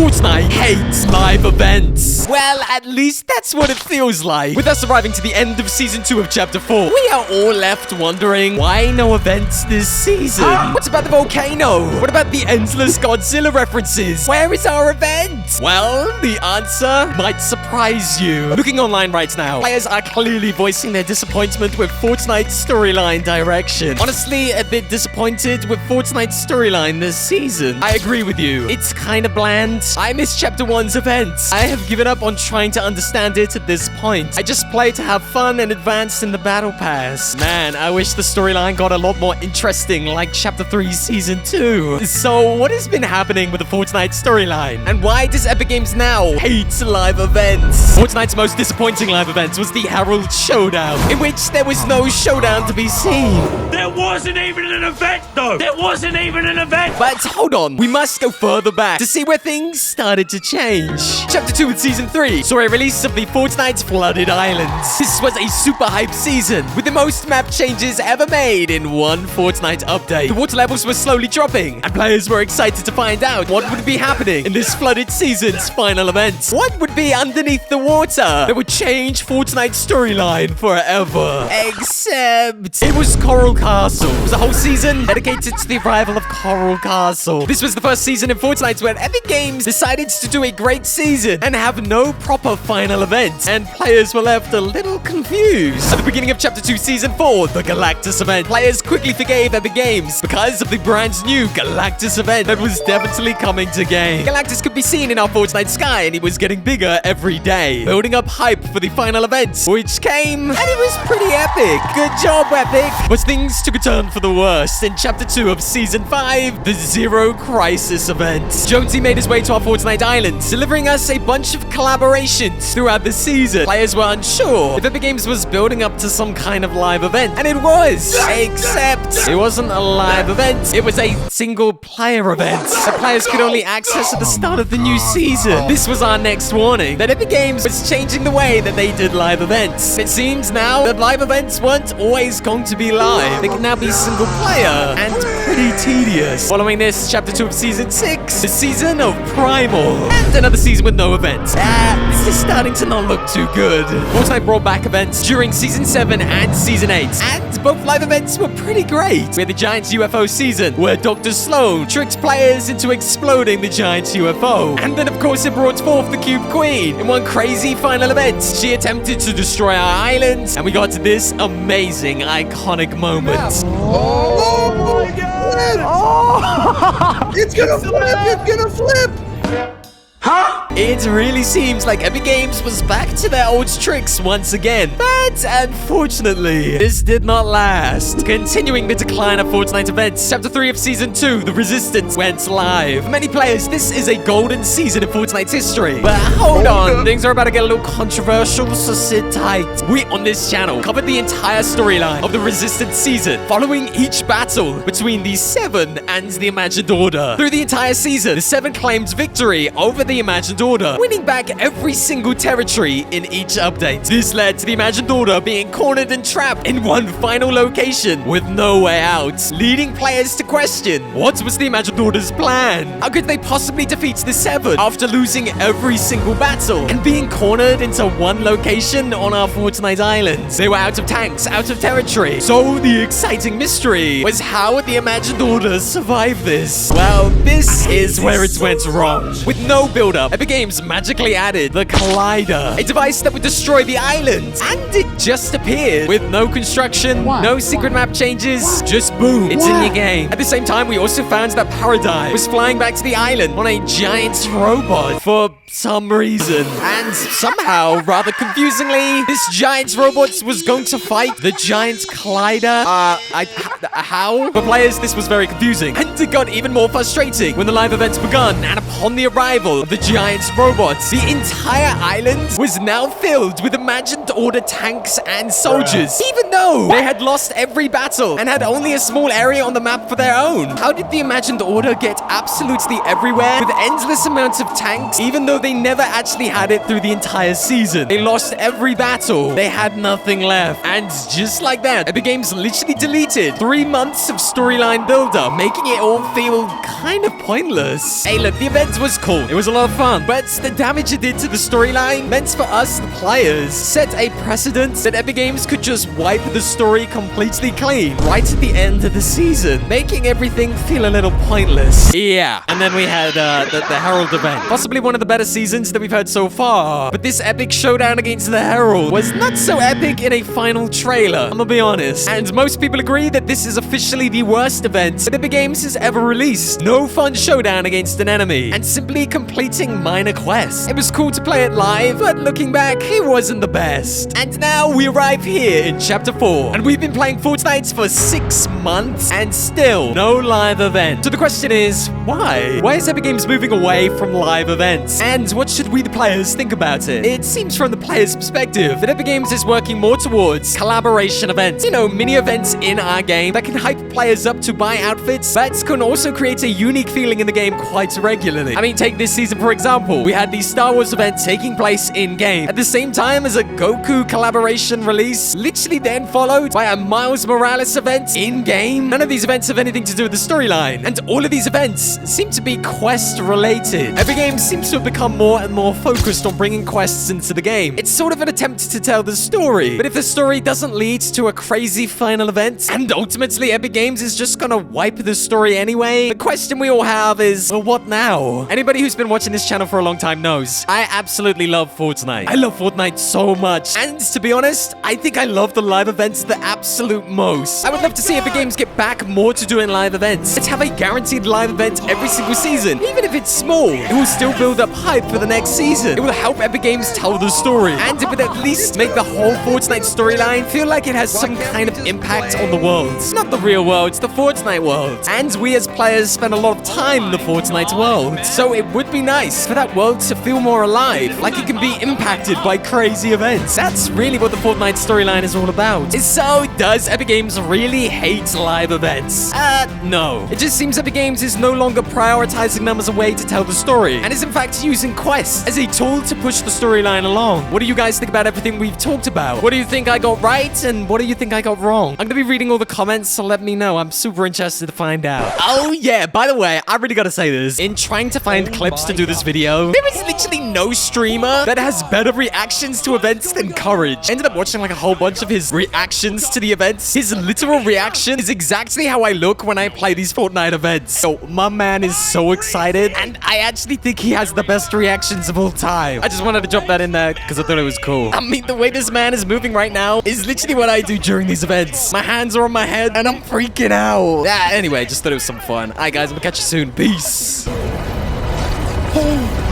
Fortnite hates live events. Well, at least that's what it feels like. With us arriving to the end of Season 2 of Chapter 4, we are all left wondering, why no events this season? What's about the volcano? What about the endless Godzilla references? Where is our event? Well, the answer might surprise you. Looking online right now, players are clearly voicing their disappointment with Fortnite's storyline direction. Honestly, a bit disappointed with Fortnite's storyline this season. I agree with you. It's kind of bland. I miss Chapter 1's events. I have given up on trying to understand it at this point. I just play to have fun and advance in the battle pass. Man, I wish the storyline got a lot more interesting like Chapter 3 Season 2. So, what has been happening with the Fortnite storyline? And why does Epic Games now hate live events? Fortnite's most disappointing live event was the Herald Showdown, in which there was no showdown to be seen. There wasn't even an event, though! There wasn't even an event! But hold on, we must go further back to see where things started to change. Chapter 2 in Season 3 saw a release of the Fortnite Flooded Islands. This was a super hype season, with the most map changes ever made in one Fortnite update. The water levels were slowly dropping, and players were excited to find out what would be happening in this flooded season's final event. What would be underneath the water that would change Fortnite's storyline forever? Except it was Coral Castle. It was a whole season dedicated to the arrival of Coral Castle. This was the first season in Fortnite where Epic Games decided to do a great season and have no proper final event, and players were left a little confused. At the beginning of Chapter 2 Season 4, the Galactus event, players quickly forgave Epic Games because of the brand new Galactus event that was definitely coming to game. Galactus could be seen in our Fortnite sky, and he was getting bigger every day, building up hype for the final event, which came, and it was pretty epic. Good job, Epic. But things took a turn for the worst in Chapter 2 of Season 5, the Zero Crisis event. Jonesy made his way to our Fortnite Island, delivering us a bunch of collaborations throughout the season. Players were unsure if Epic Games was building up to some kind of live event, and it was, except it wasn't a live event, it was a single-player event that players could only access at the start of the new season. This was our next warning, that Epic Games was changing the way that they did live events. It seems now that live events weren't always going to be live. They can now be single-player and pretty tedious. Following this, Chapter 2 of Season 6, the season of Primal, and another season with no events. This is starting to not look too good. Fortnite brought back events during Season 7 and Season 8, and both live events were pretty great. We had the Giant's UFO season, where Dr. Sloan tricked players into exploding the Giant's UFO. And then, of course, it brought forth the Cube Queen. In one crazy final event, she attempted to destroy our island, and we got to this amazing, iconic moment. Oh my god! Oh. It's gonna flip! It's gonna flip! Huh? It really seems like Epic Games was back to their old tricks once again. But unfortunately, this did not last. Continuing the decline of Fortnite events, Chapter 3 of Season 2, The Resistance, went live. For many players, this is a golden season in Fortnite's history. But hold on, things are about to get a little controversial, so sit tight. We on this channel covered the entire storyline of the Resistance season, following each battle between the Seven and the Imagined Order. Through the entire season, the Seven claimed victory over the Imagined Order, winning back every single territory in each update. This led to the Imagined Order being cornered and trapped in one final location with no way out, leading players to question, what was the Imagined Order's plan? How could they possibly defeat the Seven after losing every single battle and being cornered into one location on our Fortnite Island? They were out of tanks, out of territory. So the exciting mystery was, how would the Imagined Order survive this? Well, this is where it went wrong. With no build-up, Epic Games magically added the Collider, a device that would destroy the island, and it just appeared with no construction, no secret map changes, just boom, it's in your game. At the same time, we also found that Paradigm was flying back to the island on a giant robot for some reason, and somehow, rather confusingly, this giant robot was going to fight the giant Collider. How? For players, this was very confusing, and it got even more frustrating when the live events begun, and upon the arrival of the giant Fortnite's robots. The entire island was now filled with imagined order tanks and soldiers, even though they had lost every battle and had only a small area on the map for their own. How did the imagined order get absolutely everywhere with endless amounts of tanks, even though they never actually had it through the entire season? They lost every battle. They had nothing left. And just like that, Epic Games literally deleted 3 months of storyline builder, making it all feel kind of pointless. Hey, look, the event was cool. It was a lot of fun, but the damage it did to the storyline meant for us, the players, set a precedent that Epic Games could just wipe the story completely clean right at the end of the season, making everything feel a little pointless. Yeah, and then we had the Herald event. Possibly one of the better seasons that we've had so far. But this epic showdown against the Herald was not so epic in a final trailer, I'm gonna be honest. And most people agree that this is officially the worst event that Epic Games has ever released. No fun showdown against an enemy, and simply completing minor quests. It was cool to play it live, but looking back, it wasn't the best. And now we arrive here in Chapter 4, and we've been playing Fortnite for 6 months, and still no live event. So the question is, why? Why is Epic Games moving away from live events? And what should we, the players, think about it? It seems from the player's perspective that Epic Games is working more towards collaboration events. You know, mini events in our game that can hype players up to buy outfits, but can also create a unique feeling in the game quite regularly. I mean, take this season for example. We had the Star Wars event taking place in-game at the same time as a Goku collaboration release, literally then followed by a Miles Morales event in-game. None of these events have anything to do with the storyline, and all of these events seem to be quest-related. Epic Games seems to have become more and more focused on bringing quests into the game. It's sort of an attempt to tell the story, but if the story doesn't lead to a crazy final event, and ultimately Epic Games is just gonna wipe the story anyway, the question we all have is, well, what now? Anybody who's been watching this channel for a long time knows I absolutely love Fortnite. I love Fortnite so much, and to be honest, I think I love the live events the absolute most. I would love to see Epic Games get back more to doing live events. Let's have a guaranteed live event every single season. Even if it's small, it will still build up hype for the next season. It will help Epic Games tell the story, and it would at least make the whole Fortnite storyline feel like it has some kind of impact on the world. Not the real world, it's the Fortnite world. And we as players spend a lot of time in the Fortnite world. So it would be nice for that world to feel more alive, like it can be impacted by crazy events. That's really what the Fortnite storyline is all about. So does Epic Games really hate live events? No. It just seems Epic Games is no longer prioritizing them as a way to tell the story, and is in fact using quests as a tool to push the storyline along. What do you guys think about everything we've talked about? What do you think I got right, and what do you think I got wrong? I'm gonna be reading all the comments, so let me know. I'm super interested to find out. Oh yeah, by the way, I really gotta say this. In trying to find clips to do this video, there is literally no streamer that has better reactions to events than Courage. I ended up watching like a whole bunch of his reactions to the events. His literal reaction is exactly how I look when I play these Fortnite events. So my man is so excited, and I actually think he has the best reactions of all time. I just wanted to drop that in there because I thought it was cool. I mean, the way this man is moving right now is literally what I do during these events. My hands are on my head, and I'm freaking out. Anyway, just thought it was some fun. Alright guys, I'm gonna catch you soon. Peace. Oh.